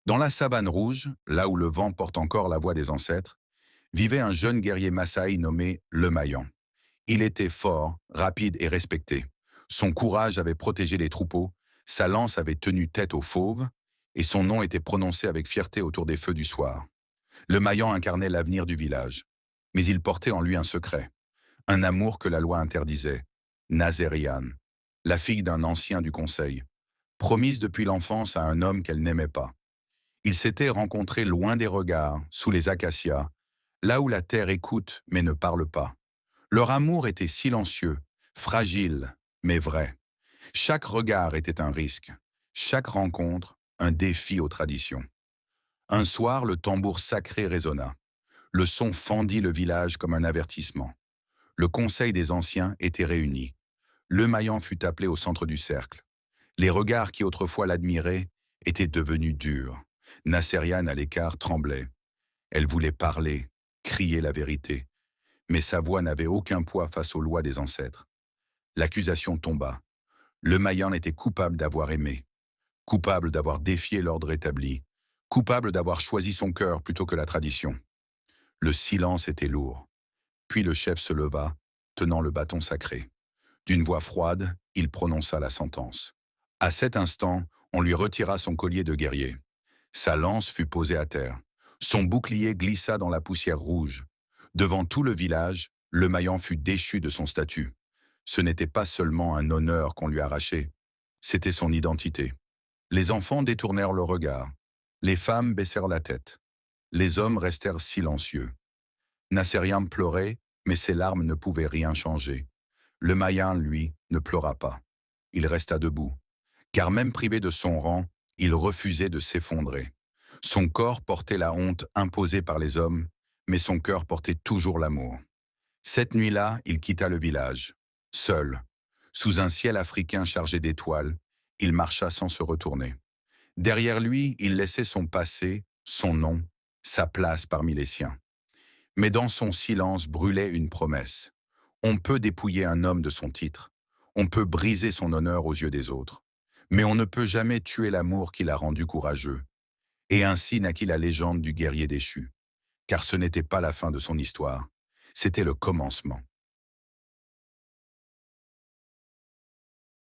Dans la savane rouge, là où le vent porte encore la voix des ancêtres, vivait un jeune guerrier Massaï nommé Le Maillan. Il était fort, rapide et respecté. Son courage avait protégé les troupeaux, sa lance avait tenu tête aux fauves, et son nom était prononcé avec fierté autour des feux du soir. Le Maillan incarnait l'avenir du village. Mais il portait en lui un secret, un amour que la loi interdisait. Nazériane, la fille d'un ancien du conseil, promise depuis l'enfance à un homme qu'elle n'aimait pas. Ils s'étaient rencontrés loin des regards, sous les acacias, là où la terre écoute mais ne parle pas. Leur amour était silencieux, fragile, mais vrai. Chaque regard était un risque, chaque rencontre un défi aux traditions. Un soir, le tambour sacré résonna. Le son fendit le village comme un avertissement. Le conseil des anciens était réuni. Le Maillan fut appelé au centre du cercle. Les regards qui autrefois l'admiraient étaient devenus durs. Nasseriane à l'écart tremblait. Elle voulait parler, crier la vérité, mais sa voix n'avait aucun poids face aux lois des ancêtres. L'accusation tomba. Le Maillan était coupable d'avoir aimé, coupable d'avoir défié l'ordre établi, coupable d'avoir choisi son cœur plutôt que la tradition. Le silence était lourd. Puis le chef se leva, tenant le bâton sacré. D'une voix froide, il prononça la sentence. À cet instant, on lui retira son collier de guerrier. Sa lance fut posée à terre. Son bouclier glissa dans la poussière rouge. Devant tout le village, le Maillan fut déchu de son statut. Ce n'était pas seulement un honneur qu'on lui arrachait, c'était son identité. Les enfants détournèrent le regard. Les femmes baissèrent la tête. Les hommes restèrent silencieux. Nasserian pleurait, mais ses larmes ne pouvaient rien changer. Le Maillan, lui, ne pleura pas. Il resta debout. Car même privé de son rang, il refusait de s'effondrer. Son corps portait la honte imposée par les hommes, mais son cœur portait toujours l'amour. Cette nuit-là, il quitta le village. Seul, sous un ciel africain chargé d'étoiles, il marcha sans se retourner. Derrière lui, il laissait son passé, son nom, sa place parmi les siens. Mais dans son silence brûlait une promesse. On peut dépouiller un homme de son titre, on peut briser son honneur aux yeux des autres, mais on ne peut jamais tuer l'amour qui l'a rendu courageux. Et ainsi naquit la légende du guerrier déchu. Car ce n'était pas la fin de son histoire, c'était le commencement.